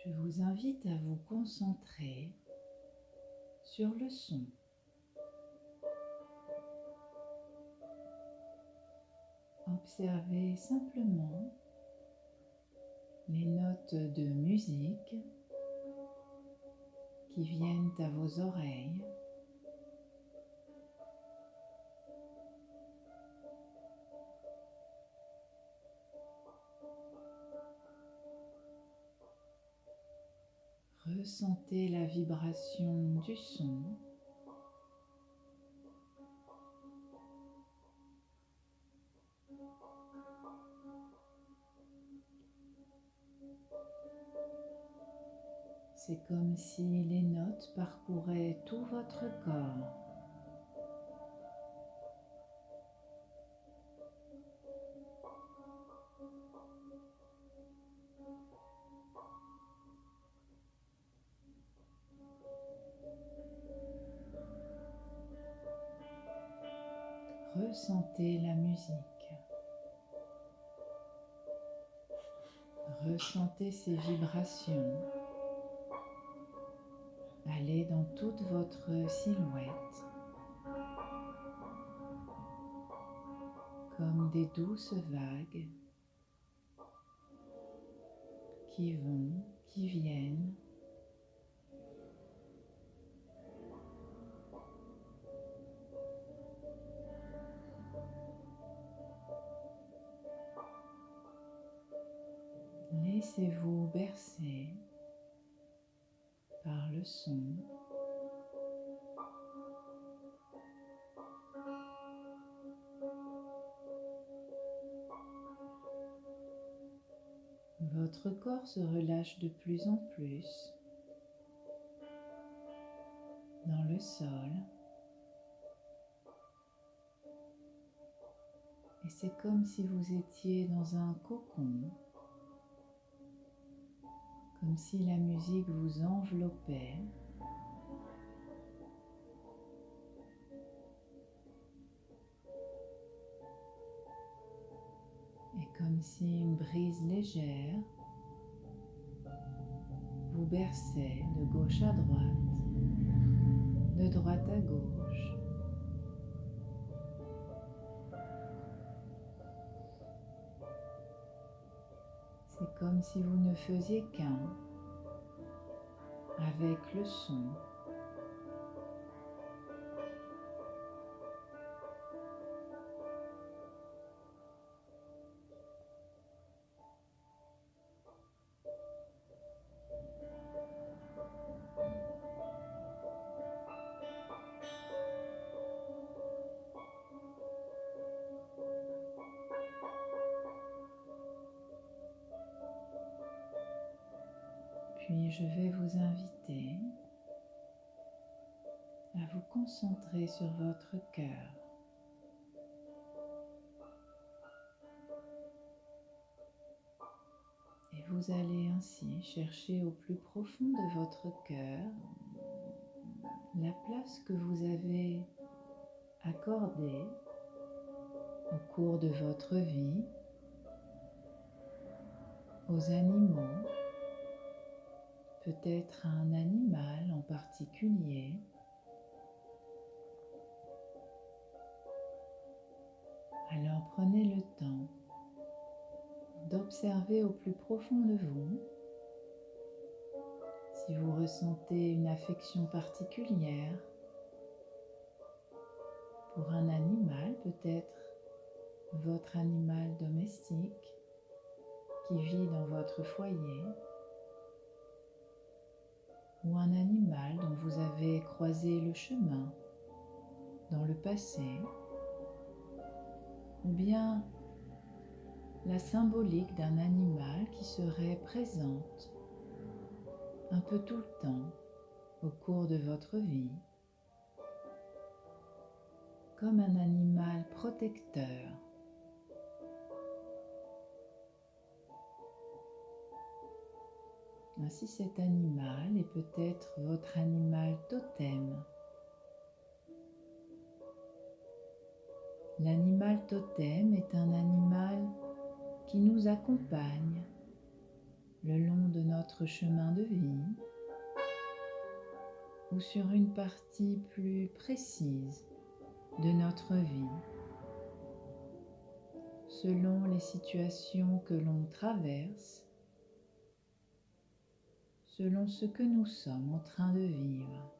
Je vous invite à vous concentrer sur le son. Observez simplement les notes de musique qui viennent à vos oreilles. Ressentez la vibration du son. C'est comme si les notes parcouraient tout votre corps. Ressentez la musique. Ressentez ces vibrations. Allez dans toute votre silhouette, comme des douces vagues qui vont, qui viennent. Laissez-vous bercer par le son. Votre corps se relâche de plus en plus dans le sol et c'est comme si vous étiez dans un cocon, comme si la musique vous enveloppait. Et comme si une brise légère vous berçait de gauche à droite, de droite à gauche. C'est comme si vous ne faisiez qu'un avec le son. Puis je vais vous inviter à vous concentrer sur votre cœur. Et vous allez ainsi chercher au plus profond de votre cœur la place que vous avez accordée au cours de votre vie aux animaux, peut-être un animal en particulier. Alors prenez le temps d'observer au plus profond de vous si vous ressentez une affection particulière pour un animal, peut-être votre animal domestique qui vit dans votre foyer, ou un animal dont vous avez croisé le chemin dans le passé, ou bien la symbolique d'un animal qui serait présente un peu tout le temps au cours de votre vie, comme un animal protecteur. Ainsi cet animal est peut-être votre animal totem. L'animal totem est un animal qui nous accompagne le long de notre chemin de vie ou sur une partie plus précise de notre vie, selon les situations que l'on traverse, selon ce que nous sommes en train de vivre.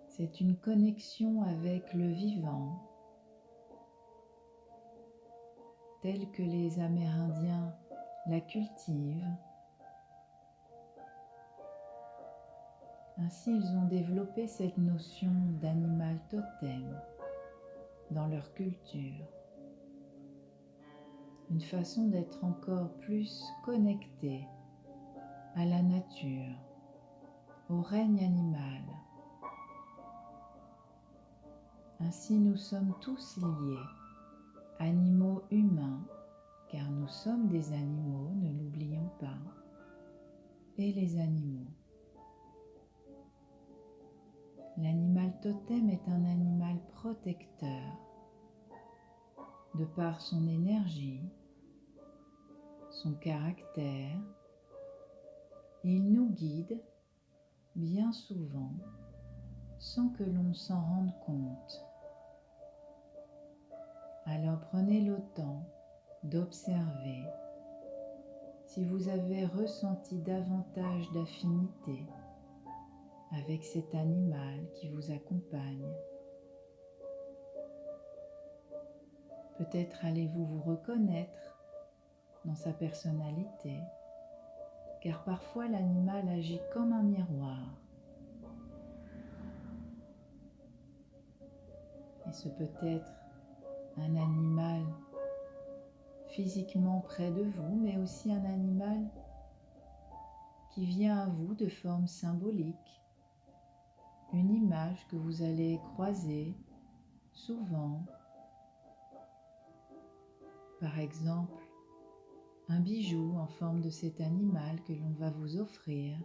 C'est une connexion avec le vivant, telle que les Amérindiens la cultivent. Ainsi, ils ont développé cette notion d'animal totem dans leur culture. Une façon d'être encore plus connecté à la nature, au règne animal. Ainsi, nous sommes tous liés, animaux humains, car nous sommes des animaux, ne l'oublions pas, et les animaux. L'animal totem est un animal protecteur. De par son énergie, son caractère, il nous guide bien souvent sans que l'on s'en rende compte. Alors prenez le temps d'observer si vous avez ressenti davantage d'affinité avec cet animal qui vous accompagne. Peut-être allez-vous vous reconnaître dans sa personnalité, car parfois l'animal agit comme un miroir. Et ce peut être un animal physiquement près de vous, mais aussi un animal qui vient à vous de forme symbolique, une image que vous allez croiser souvent. Par exemple, un bijou en forme de cet animal que l'on va vous offrir.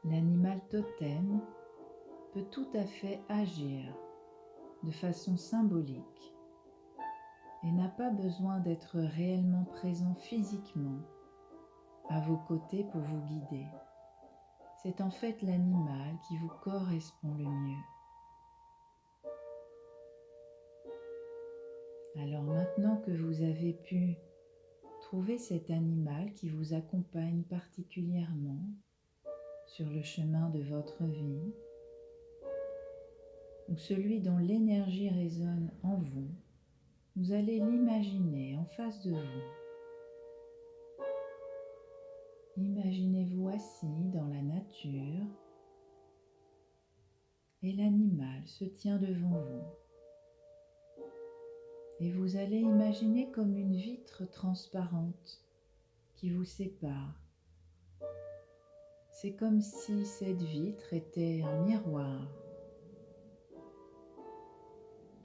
L'animal totem peut tout à fait agir de façon symbolique et n'a pas besoin d'être réellement présent physiquement à vos côtés pour vous guider. C'est en fait l'animal qui vous correspond le mieux. Alors maintenant que vous avez pu trouver cet animal qui vous accompagne particulièrement sur le chemin de votre vie, ou celui dont l'énergie résonne en vous, vous allez l'imaginer en face de vous. Imaginez-vous assis dans la nature et l'animal se tient devant vous. Et vous allez imaginer comme une vitre transparente qui vous sépare. C'est comme si cette vitre était un miroir.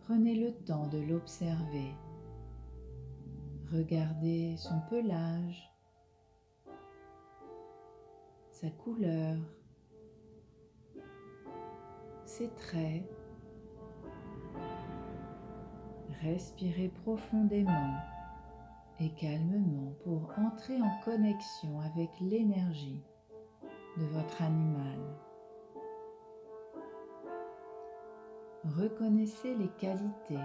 Prenez le temps de l'observer. Regardez son pelage, sa couleur, ses traits. Respirez profondément et calmement pour entrer en connexion avec l'énergie de votre animal. Reconnaissez les qualités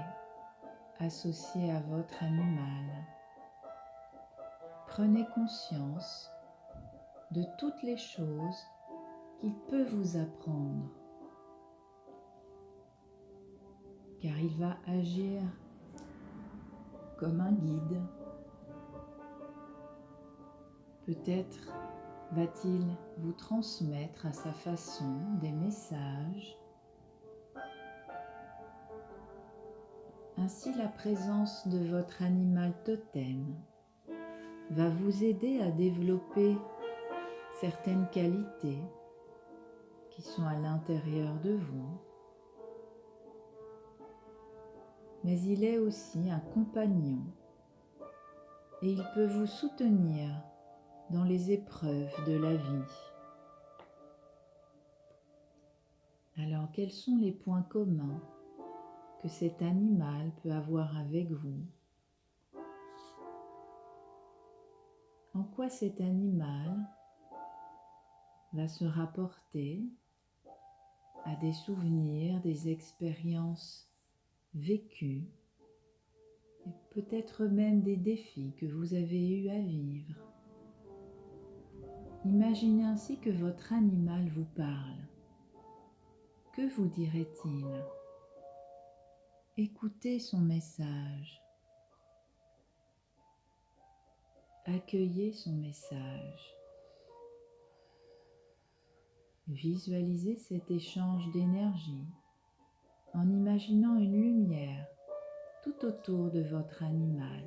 associées à votre animal. Prenez conscience de toutes les choses qu'il peut vous apprendre, car il va agir comme un guide. Peut-être va-t-il vous transmettre à sa façon des messages. Ainsi, la présence de votre animal totem va vous aider à développer certaines qualités qui sont à l'intérieur de vous. Mais il est aussi un compagnon et il peut vous soutenir dans les épreuves de la vie. Alors, quels sont les points communs que cet animal peut avoir avec vous. En quoi cet animal va se rapporter à des souvenirs, des expériences vécues, et peut-être même des défis que vous avez eu à vivre. Imaginez ainsi que votre animal vous parle. Que vous dirait-il? Écoutez son message. Accueillez son message. Visualisez cet échange d'énergie en imaginant une lumière tout autour de votre animal.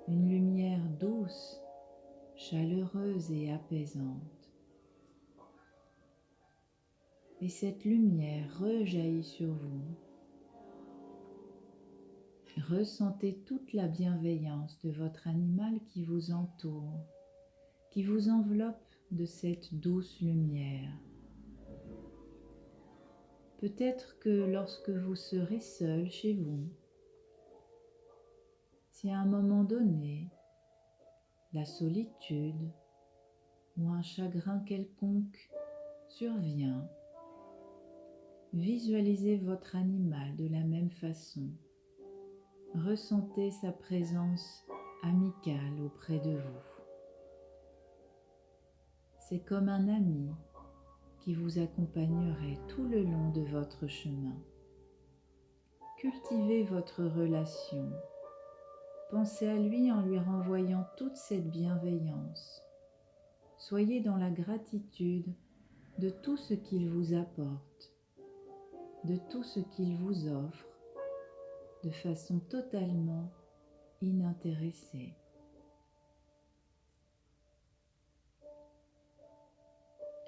Une lumière douce, chaleureuse et apaisante. Et cette lumière rejaillit sur vous. Ressentez toute la bienveillance de votre animal qui vous entoure, qui vous enveloppe de cette douce lumière. Peut-être que lorsque vous serez seul chez vous, si à un moment donné, la solitude ou un chagrin quelconque survient, visualisez votre animal de la même façon. Ressentez sa présence amicale auprès de vous. C'est comme un ami qui vous accompagnerait tout le long de votre chemin. Cultivez votre relation. Pensez à lui en lui renvoyant toute cette bienveillance. Soyez dans la gratitude de tout ce qu'il vous apporte, de tout ce qu'il vous offre, de façon totalement inintéressée.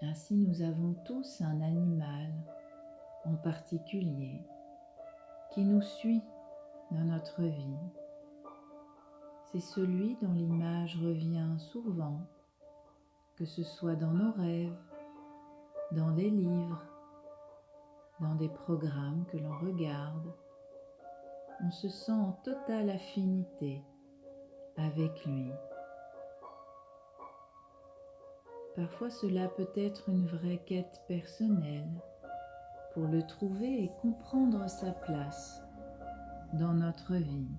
Ainsi, nous avons tous un animal en particulier qui nous suit dans notre vie. C'est celui dont l'image revient souvent, que ce soit dans nos rêves, dans des livres, dans des programmes que l'on regarde. On se sent en totale affinité avec lui. Parfois, cela peut être une vraie quête personnelle pour le trouver et comprendre sa place dans notre vie.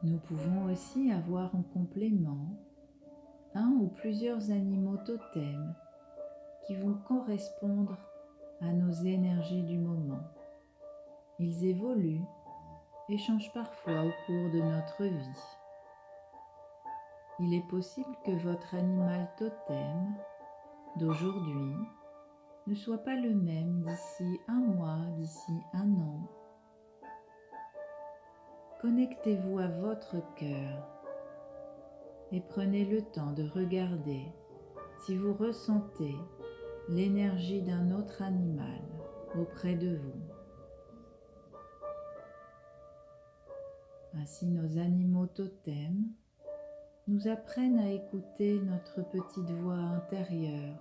Nous pouvons aussi avoir en complément un ou plusieurs animaux totems qui vont correspondre à nos énergies du moment. Ils évoluent et changent parfois au cours de notre vie. Il est possible que votre animal totem d'aujourd'hui ne soit pas le même d'ici un mois, d'ici un an. Connectez-vous à votre cœur et prenez le temps de regarder si vous ressentez l'énergie d'un autre animal auprès de vous. Ainsi, nos animaux totems nous apprennent à écouter notre petite voix intérieure,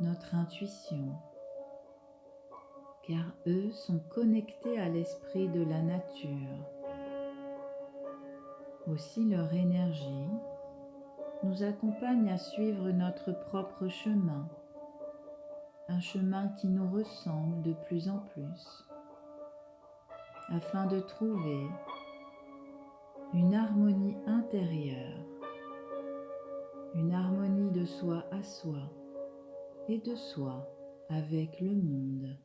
notre intuition, car eux sont connectés à l'esprit de la nature. Aussi, leur énergie nous accompagne à suivre notre propre chemin, un chemin qui nous ressemble de plus en plus, afin de trouver une harmonie intérieure, une harmonie de soi à soi et de soi avec le monde.